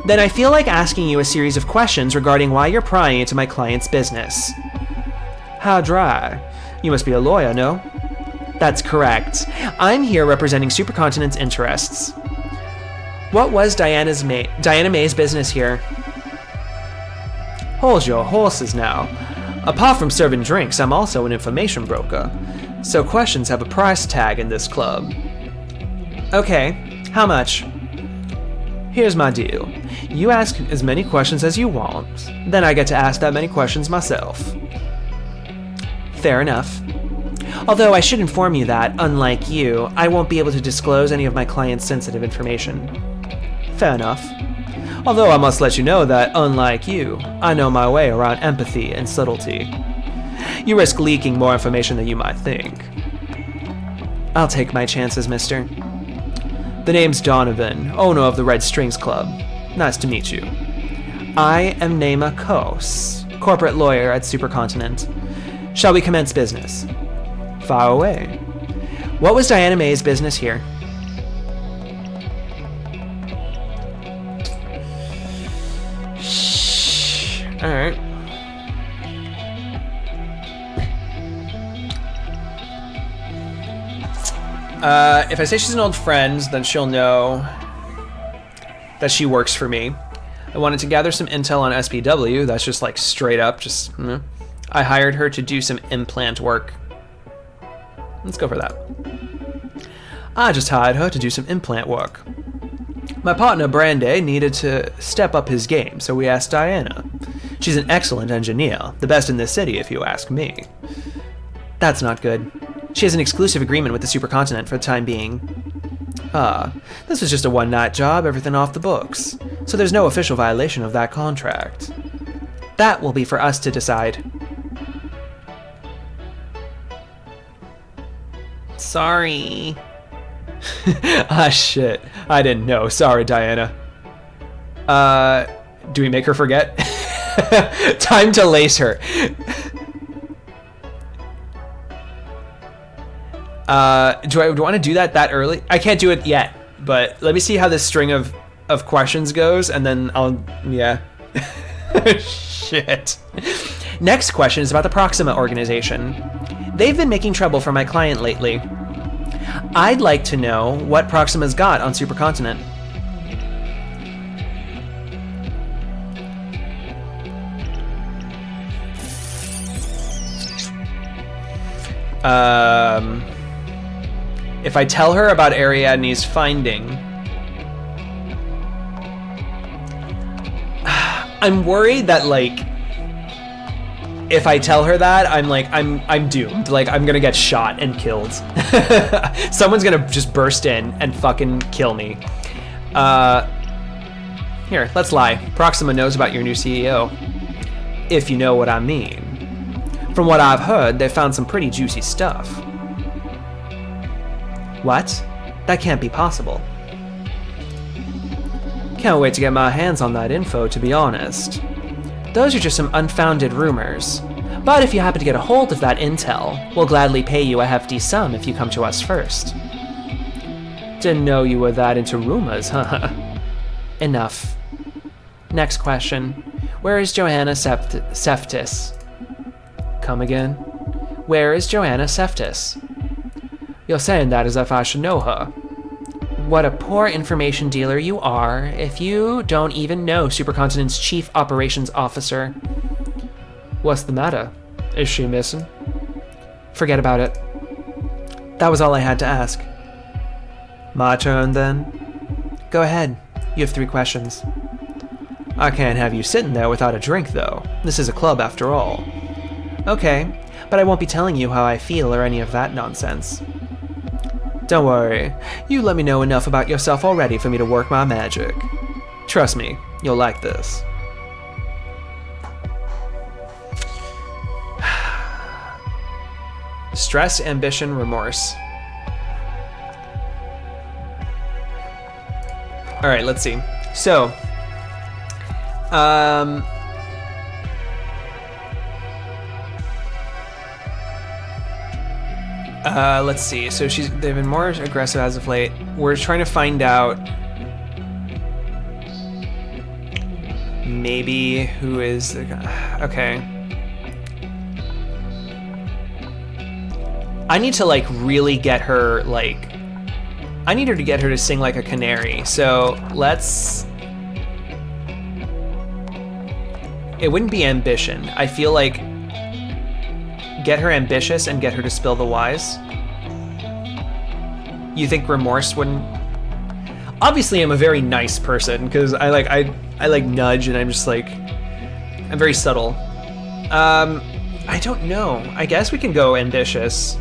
Then I feel like asking you a series of questions regarding why you're prying into my client's business. How dry. You must be a lawyer, no? That's correct. I'm here representing Supercontinent's interests. What was Diana May's business here? Hold your horses now. Apart from serving drinks, I'm also an information broker. So questions have a price tag in this club. Okay, how much? Here's my deal. You ask as many questions as you want, then I get to ask that many questions myself. Fair enough. Although I should inform you that, unlike you, I won't be able to disclose any of my client's sensitive information. Fair enough. Although I must let you know that, unlike you, I know my way around empathy and subtlety. You risk leaking more information than you might think. I'll take my chances, mister. The name's Donovan, owner of the Red Strings Club. Nice to meet you. I am Naima Kos, corporate lawyer at Supercontinent. Shall we commence business? Fire away. What was Diana May's business here? Alright. If I say she's an old friend, then she'll know that she works for me. I wanted to gather some intel on SPW. That's just like straight up, I hired her to do some implant work. Let's go for that. I just hired her to do some implant work. My partner, Brandy, needed to step up his game, so we asked Diana. She's an excellent engineer, the best in this city if you ask me. That's not good. She has an exclusive agreement with the Supercontinent for the time being. This was just a one-night job, everything off the books, so there's no official violation of that contract. That will be for us to decide. Sorry. Ah, shit. I didn't know. Sorry, Diana. Do we make her forget? Time to lace her. Do I want to do that early? I can't do it yet, but let me see how this string of questions goes, and then yeah. Shit. Next question is about the Proxima organization. They've been making trouble for my client lately. I'd like to know what Proxima's got on Supercontinent. If I tell her about Ariadne's finding, I'm worried that like if I tell her that, I'm doomed. Like I'm gonna get shot and killed. Someone's gonna just burst in and fucking kill me. Here, let's lie. Proxima knows about your new CEO. If you know what I mean. From what I've heard, they found some pretty juicy stuff. What? That can't be possible. Can't wait to get my hands on that info, to be honest. Those are just some unfounded rumors. But if you happen to get a hold of that intel, we'll gladly pay you a hefty sum if you come to us first. Didn't know you were that into rumors, huh? Enough. Next question. Where is Johanna Seftis? Come again? Where is Johanna Seftis? You're saying that as if I should know her. What a poor information dealer you are if you don't even know Supercontinent's Chief Operations Officer. What's the matter? Is she missing? Forget about it. That was all I had to ask. My turn, then? Go ahead. You have 3 questions. I can't have you sitting there without a drink, though. This is a club, after all. Okay, but I won't be telling you how I feel or any of that nonsense. Don't worry. You let me know enough about yourself already for me to work my magic. Trust me, you'll like this. Stress, ambition, remorse. All right, let's see. So, let's see. So they've been more aggressive as of late. We're trying to find out maybe who is the guy. Okay. I need to like really get her like, I need her to get her to sing like a canary. So let's, it wouldn't be ambition. I feel like get her ambitious and get her to spill the wise. You think remorse wouldn't? Obviously, I'm a very nice person because I like nudge and I'm just like, I'm very subtle. I don't know. I guess we can go ambitious.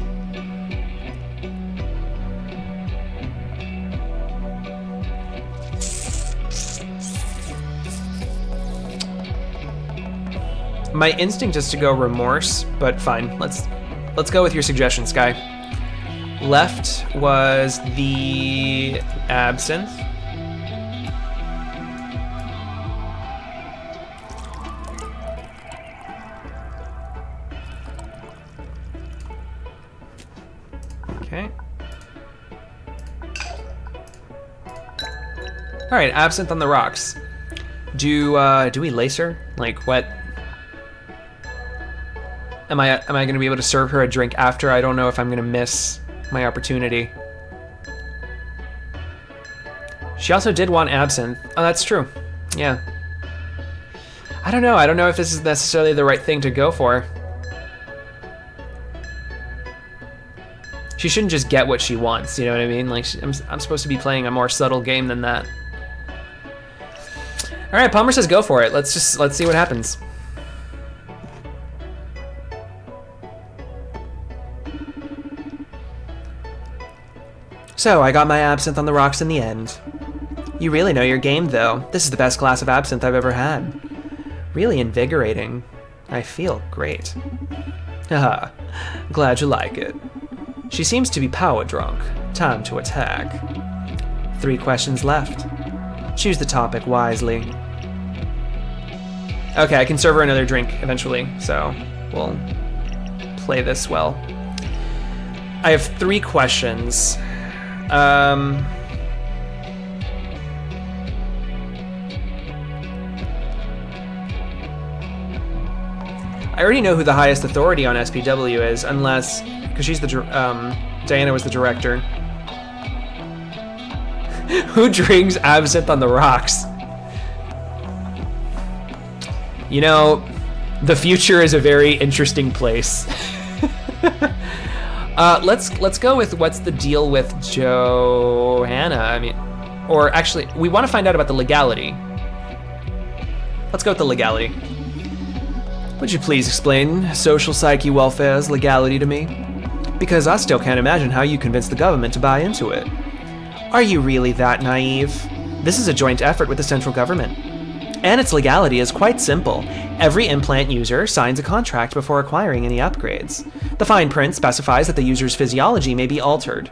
My instinct is to go remorse, but fine. Let's go with your suggestion, Sky. Left was the absinthe. Okay. All right, absinthe on the rocks. Do we lace her? Like what? Am I gonna be able to serve her a drink after? I don't know if I'm gonna miss my opportunity. She also did want absinthe. Oh, that's true. Yeah. I don't know. I don't know if this is necessarily the right thing to go for. She shouldn't just get what she wants. You know what I mean? Like I'm supposed to be playing a more subtle game than that. All right, Palmer says go for it. Let's see what happens. So, I got my absinthe on the rocks in the end. You really know your game, though. This is the best glass of absinthe I've ever had. Really invigorating. I feel great. Haha, glad you like it. She seems to be power drunk. Time to attack. 3 questions left. Choose the topic wisely. Okay, I can serve her another drink eventually, so we'll play this well. I have 3 questions. I already know who the highest authority on SPW is, unless, because she's the, Diana was the director. Who drinks absinthe on the rocks? You know, the future is a very interesting place. Let's go with what's the deal with Johanna? I mean, or actually, we want to find out about the legality. Let's go with the legality. Would you please explain social psyche welfare's legality to me? Because I still can't imagine how you convinced the government to buy into it. Are you really that naive? This is a joint effort with the central government. And its legality is quite simple. Every implant user signs a contract before acquiring any upgrades. The fine print specifies that the user's physiology may be altered.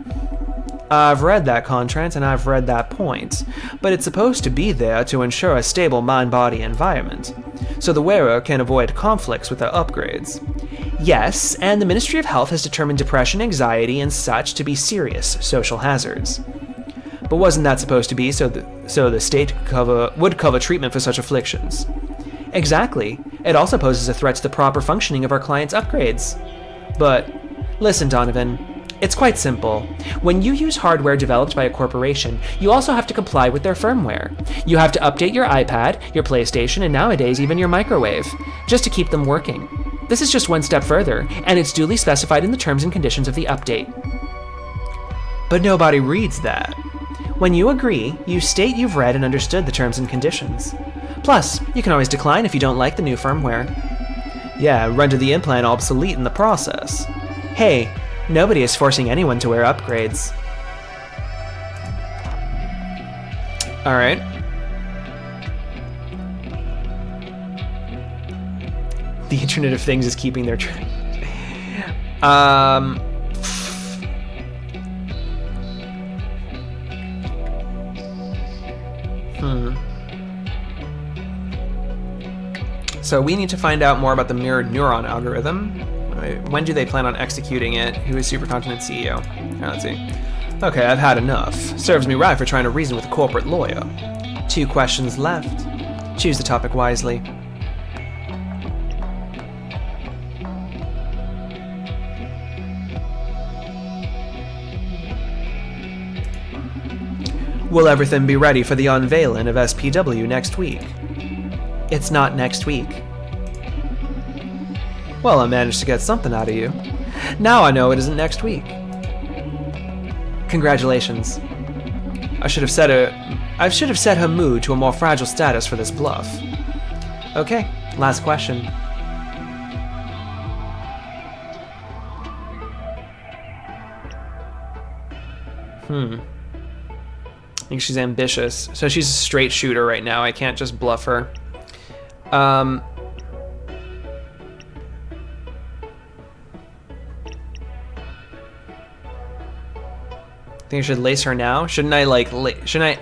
I've read that contract and I've read that point, but it's supposed to be there to ensure a stable mind-body environment, so the wearer can avoid conflicts with their upgrades. Yes, and the Ministry of Health has determined depression, anxiety, and such to be serious social hazards. But wasn't that supposed to be so the state would cover treatment for such afflictions? Exactly. It also poses a threat to the proper functioning of our clients' upgrades. But listen, Donovan, it's quite simple. When you use hardware developed by a corporation, you also have to comply with their firmware. You have to update your iPad, your PlayStation, and nowadays even your microwave, just to keep them working. This is just one step further, and it's duly specified in the terms and conditions of the update. But nobody reads that. When you agree, you state you've read and understood the terms and conditions. Plus, you can always decline if you don't like the new firmware. Yeah, render the implant obsolete in the process. Hey, nobody is forcing anyone to wear upgrades. Alright. The Internet of Things is keeping their track. So we need to find out more about the mirrored neuron algorithm. When do they plan on executing it? Who is Supercontinent CEO? Let's see. Okay, I've had enough. Serves me right for trying to reason with a corporate lawyer. 2 questions left. Choose the topic wisely. Will everything be ready for the unveiling of SPW next week? It's not next week. Well, I managed to get something out of you. Now I know it isn't next week. Congratulations. I should have set her mood to a more fragile status for this bluff. Okay, last question. I think she's ambitious. So she's a straight shooter right now. I can't just bluff her. Think I should lace her now? Shouldn't I like shouldn't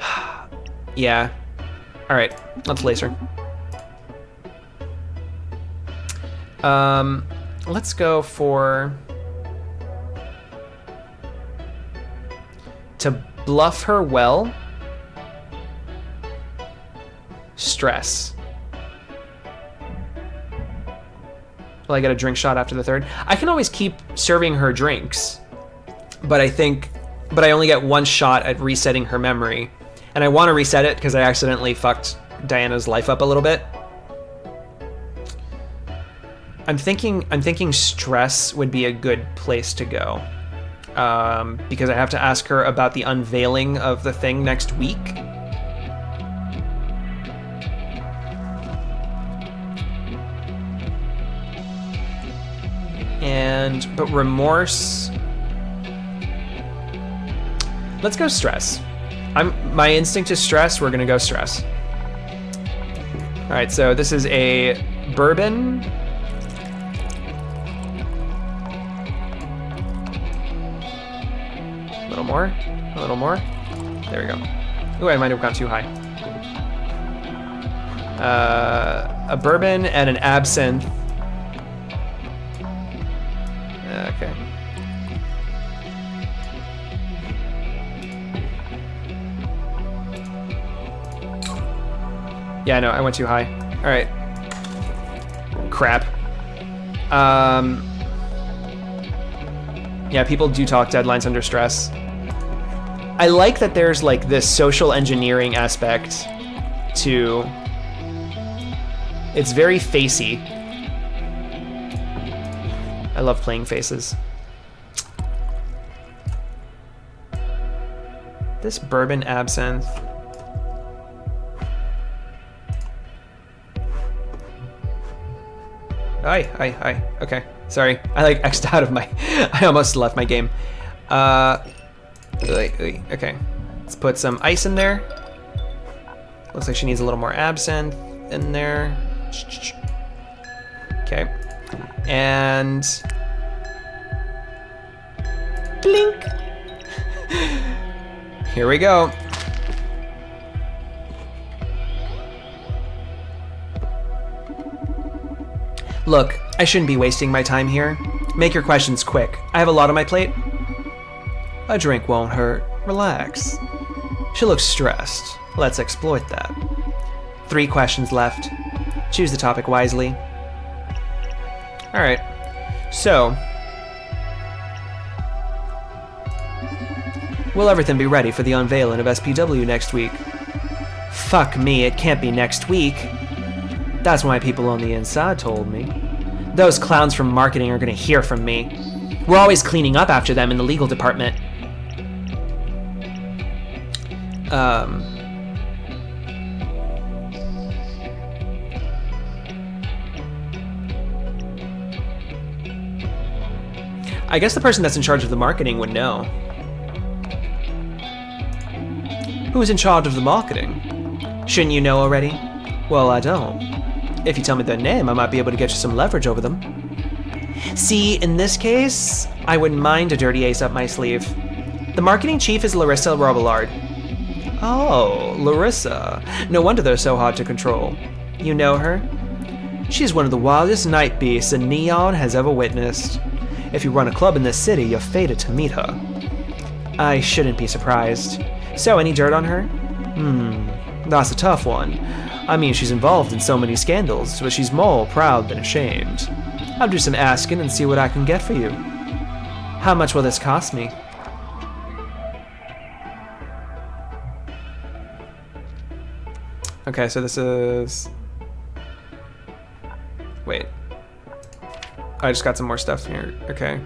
I? Yeah. All right, let's lace her. Let's go for to bluff her well. Stress. Will I get a drink shot after the 3rd? I can always keep serving her drinks, but I only get 1 shot at resetting her memory, and I want to reset it because I accidentally fucked Diana's life up a little bit. I'm thinking stress would be a good place to go, because I have to ask her about the unveiling of the thing next week. But remorse. Let's go stress. My instinct is stress. We're gonna go stress. All right, so this is a bourbon. A little more. There we go. Ooh, I might have gone too high. A bourbon and an absinthe. Okay. Yeah, no, I went too high. All right. Crap. Yeah, people do talk deadlines under stress. I like that there's like this social engineering aspect to. It's very facey. I love playing faces. This bourbon absinthe. Aye. Okay, sorry. I like X'd out of my. I almost left my game. Okay, let's put some ice in there. Looks like she needs a little more absinthe in there. Okay, and Blink. Here we go. Look, I shouldn't be wasting my time here. Make your questions quick. I have a lot on my plate. A drink won't hurt. Relax. She looks stressed. Let's exploit that. 3 questions left. Choose the topic wisely. Alright. So, will everything be ready for the unveiling of SPW next week? Fuck me, it can't be next week. That's what my people on the inside told me. Those clowns from marketing are gonna hear from me. We're always cleaning up after them in the legal department. I guess the person that's in charge of the marketing would know. Who's in charge of the marketing? Shouldn't you know already? Well, I don't. If you tell me their name, I might be able to get you some leverage over them. See, in this case, I wouldn't mind a dirty ace up my sleeve. The marketing chief is Larissa Robillard. Oh, Larissa. No wonder they're so hard to control. You know her? She's one of the wildest night beasts a Neon has ever witnessed. If you run a club in this city, you're fated to meet her. I shouldn't be surprised. So, any dirt on her? That's a tough one. I mean, she's involved in so many scandals, but she's more proud than ashamed. I'll do some asking and see what I can get for you. How much will this cost me? Okay, so this is... Wait. I just got some more stuff here. Okay.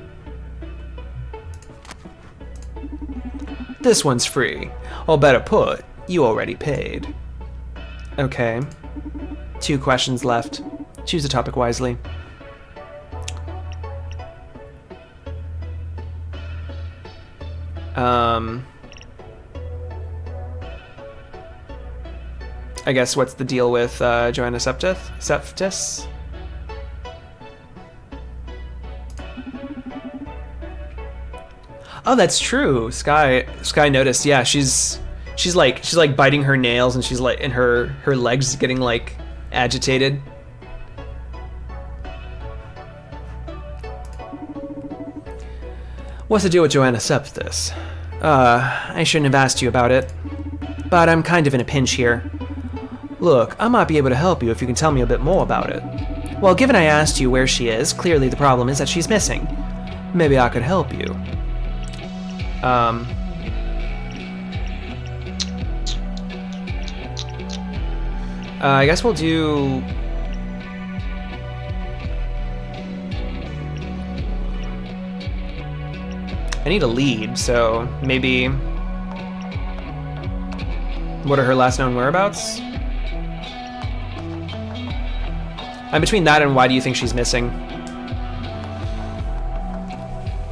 This one's free. Or better put, you already paid. Okay. 2 questions left. Choose the topic wisely. I guess what's the deal with Joanna Septis? Oh, that's true. Sky noticed. Yeah, she's like biting her nails, and she's like, and her legs getting like agitated. What's the deal with Joanna Septis? I shouldn't have asked you about it, but I'm kind of in a pinch here. Look, I might be able to help you if you can tell me a bit more about it. Well, given I asked you where she is, clearly the problem is that she's missing. Maybe I could help you. I guess we'll do... I need a lead, so maybe... What are her last known whereabouts? I'm between that and why do you think she's missing?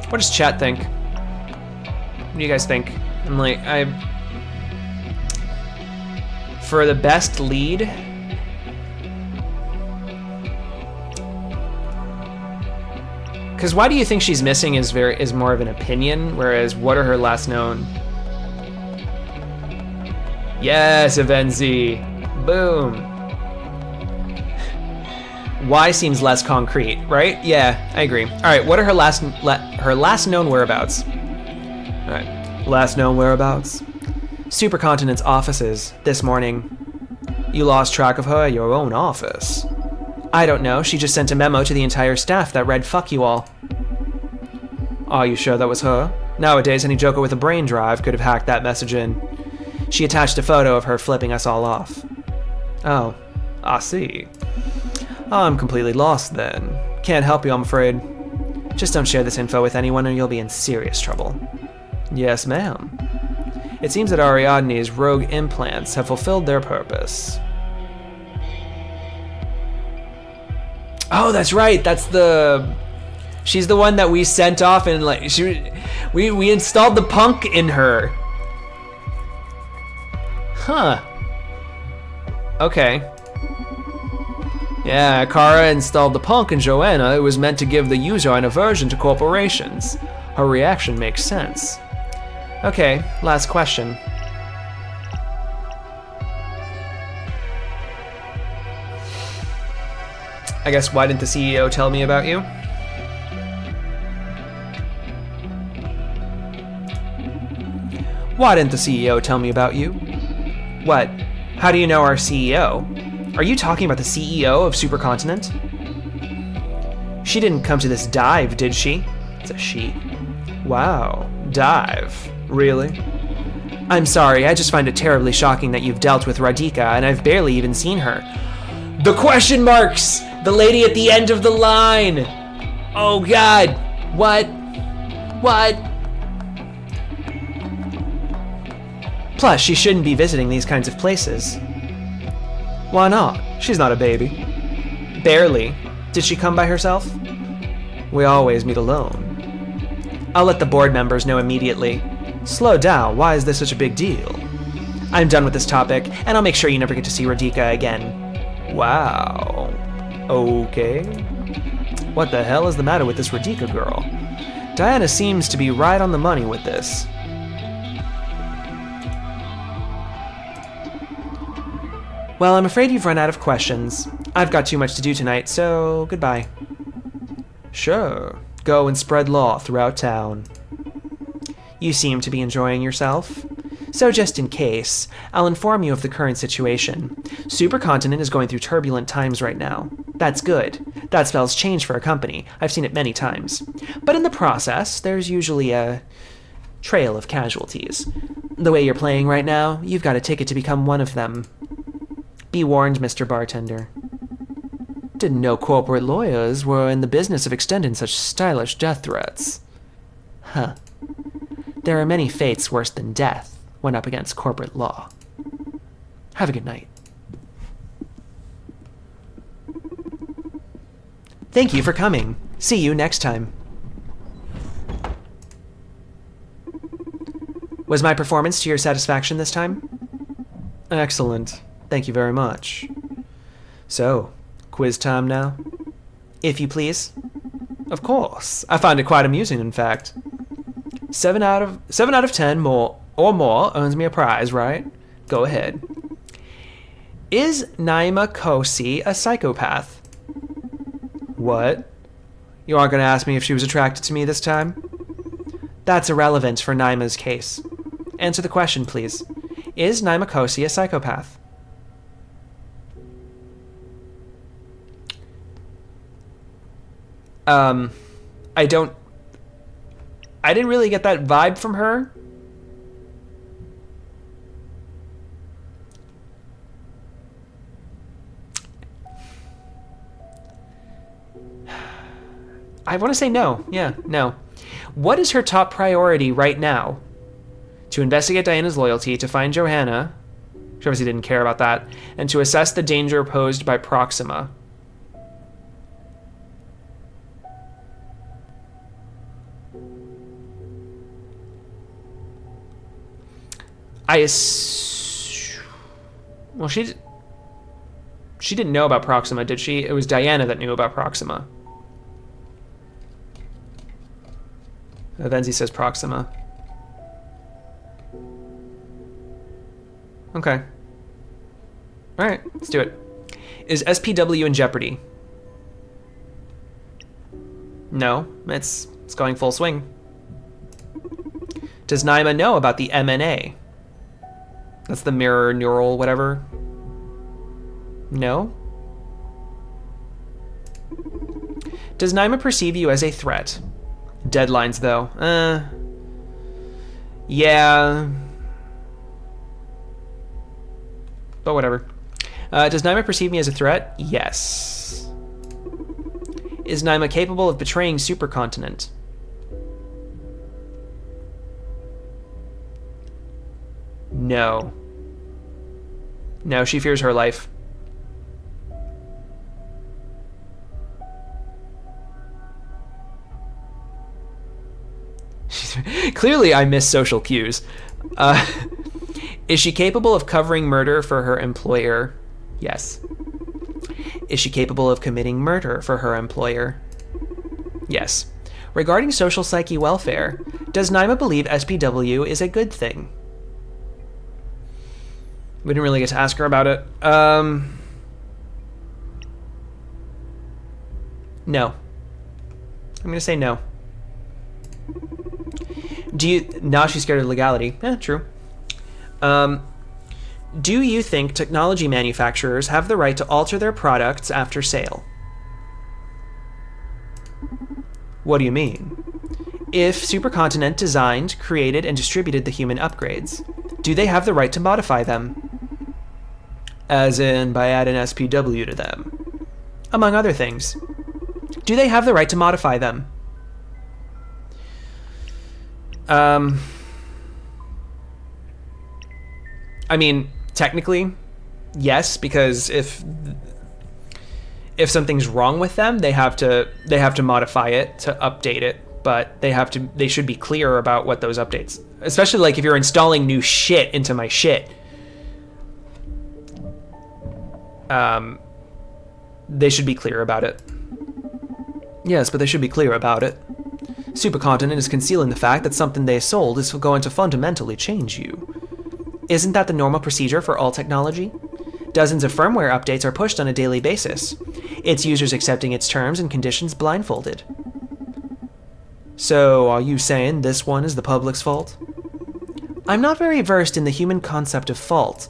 What does chat think? What do you guys think? I'm like, for the best lead, because why do you think she's missing is more of an opinion, whereas what are her last known? Yes, Avenzi. Boom. Why seems less concrete, right? Yeah, I agree. All right, what are her last known whereabouts? All right, last known whereabouts. Supercontinent's offices this morning. You lost track of her at your own office. I don't know, she just sent a memo to the entire staff that read "fuck you all." Are you sure that was her? Nowadays, any joker with a brain drive could have hacked that message in. She attached a photo of her flipping us all off. Oh, I see. I'm completely lost then. Can't help you, I'm afraid. Just don't share this info with anyone or you'll be in serious trouble. Yes, ma'am. It seems that Ariadne's rogue implants have fulfilled their purpose. Oh, that's right. That's the... She's the one that we sent off and like... We installed the punk in her. Huh. Okay. Yeah, Kara installed the punk in Joanna. It was meant to give the user an aversion to corporations. Her reaction makes sense. Okay, last question. I guess, why didn't the CEO tell me about you? Why didn't the CEO tell me about you? What? How do you know our CEO? Are you talking about the CEO of Supercontinent? She didn't come to this dive, did she? It's a she. Wow, dive. Really? I'm sorry, I just find it terribly shocking that you've dealt with Radhika and I've barely even seen her. The question marks! The lady at the end of the line! Oh god! What? What? Plus, she shouldn't be visiting these kinds of places. Why not? She's not a baby. Barely. Did she come by herself? We always meet alone. I'll let the board members know immediately. Slow down, why is this such a big deal? I'm done with this topic, and I'll make sure you never get to see Radhika again. Wow. Okay. What the hell is the matter with this Radhika girl? Diana seems to be right on the money with this. Well, I'm afraid you've run out of questions. I've got too much to do tonight, so goodbye. Sure. Go and spread law throughout town. You seem to be enjoying yourself. So just in case, I'll inform you of the current situation. Supercontinent is going through turbulent times right now. That's good. That spells change for a company. I've seen it many times. But in the process, there's usually a trail of casualties. The way you're playing right now, you've got a ticket to become one of them. Be warned, Mr. Bartender. Didn't know corporate lawyers were in the business of extending such stylish death threats. Huh. There are many fates worse than death when up against corporate law. Have a good night. Thank you for coming. See you next time. Was my performance to your satisfaction this time? Excellent. Thank you very much. So, quiz time now? If you please. Of course. I find it quite amusing, in fact. 7 out of 10 more or more earns me a prize, right? Go ahead. Is Naima Kosi a psychopath? What? You aren't going to ask me if she was attracted to me this time? That's irrelevant for Naima's case. Answer the question, please. Is Naima Kosi a psychopath? I didn't really get that vibe from her. I want to say no. Yeah, no. What is her top priority right now? To investigate Diana's loyalty, to find Johanna, she obviously didn't care about that, and to assess the danger posed by Proxima. Well, she didn't know about Proxima, did she? It was Diana that knew about Proxima. Venzi says Proxima. Okay. Alright, let's do it. Is SPW in jeopardy? No, it's going full swing. Does Naima know about the MNA? That's the mirror neural whatever. No? Does Naima perceive you as a threat? Deadlines, though. Yeah. But whatever. Does Naima perceive me as a threat? Yes. Is Naima capable of betraying Supercontinent? No. No, she fears her life. Clearly, I miss social cues. Is she capable of covering murder for her employer? Yes. Is she capable of committing murder for her employer? Yes. Regarding social psyche welfare, does Naima believe SPW is a good thing? We didn't really get to ask her about it. No. I'm going to say no. Now she's scared of legality. True. Do you think technology manufacturers have the right to alter their products after sale? What do you mean? If Supercontinent designed, created, and distributed the human upgrades, do they have the right to modify them? As in, by adding SPW to them. Among other things. Do they have the right to modify them? I mean, technically, yes, because if something's wrong with them, they have to modify it to update it, but they should be clear about what those updates, especially like if you're installing new shit into my shit. They should be clear about it. Yes, but they should be clear about it. Supercontinent is concealing the fact that something they sold is going to fundamentally change you. Isn't that the normal procedure for all technology? Dozens of firmware updates are pushed on a daily basis, its users accepting its terms and conditions blindfolded. So, are you saying this one is the public's fault? I'm not very versed in the human concept of fault.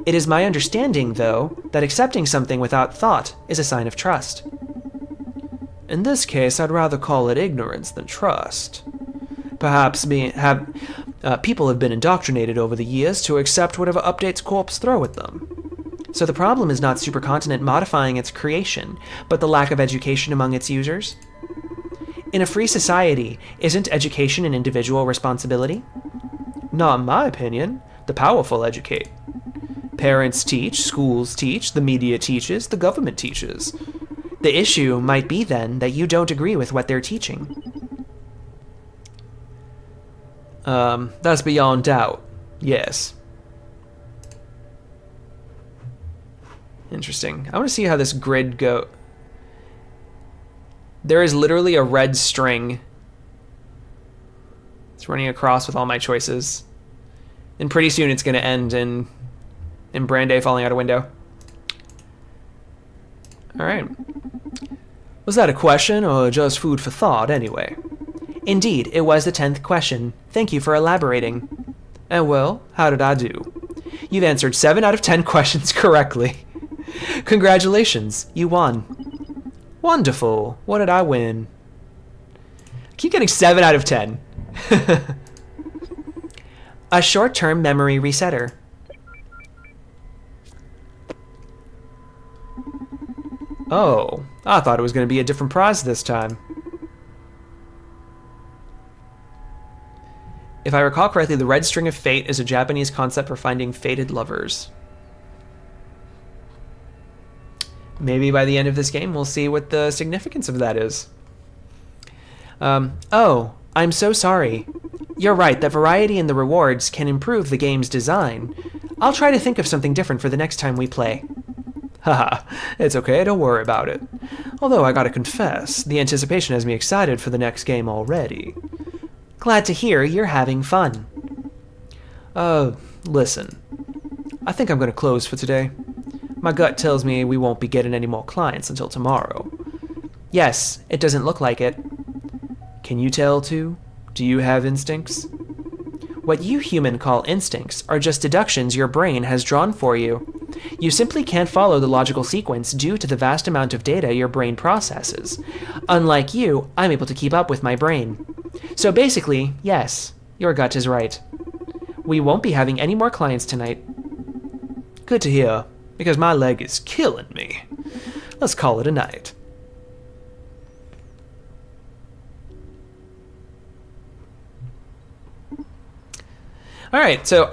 It is my understanding, though, that accepting something without thought is a sign of trust. In this case, I'd rather call it ignorance than trust. Perhaps people have been indoctrinated over the years to accept whatever updates corps throw at them. So the problem is not Supercontinent modifying its creation, but the lack of education among its users? In a free society, isn't education an individual responsibility? Not in my opinion. The powerful educate. Parents teach, schools teach, the media teaches, the government teaches. The issue might be then that you don't agree with what they're teaching. That's beyond doubt. Yes. Interesting. I want to see how this grid go. There is literally a red string. It's running across with all my choices. And pretty soon it's going to end in Brandy falling out a window. Alright. Was that a question or just food for thought anyway? Indeed, it was the 10th question. Thank you for elaborating. And well, how did I do? You've answered 7 out of 10 questions correctly. Congratulations, you won. Wonderful. What did I win? I keep getting 7 out of 10. A short-term memory resetter. Oh, I thought it was going to be a different prize this time. If I recall correctly, the red string of fate is a Japanese concept for finding fated lovers. Maybe by the end of this game, we'll see what the significance of that is. Oh, I'm so sorry. You're right that variety in the rewards can improve the game's design. I'll try to think of something different for the next time we play. Haha, it's okay, don't worry about it. Although I gotta confess, the anticipation has me excited for the next game already. Glad to hear you're having fun. Listen. I think I'm gonna close for today. My gut tells me we won't be getting any more clients until tomorrow. Yes, it doesn't look like it. Can you tell too? Do you have instincts? What you human call instincts are just deductions your brain has drawn for you. You simply can't follow the logical sequence due to the vast amount of data your brain processes. Unlike you, I'm able to keep up with my brain. So basically, yes, your gut is right. We won't be having any more clients tonight. Good to hear, because my leg is killing me. Let's call it a night. All right, so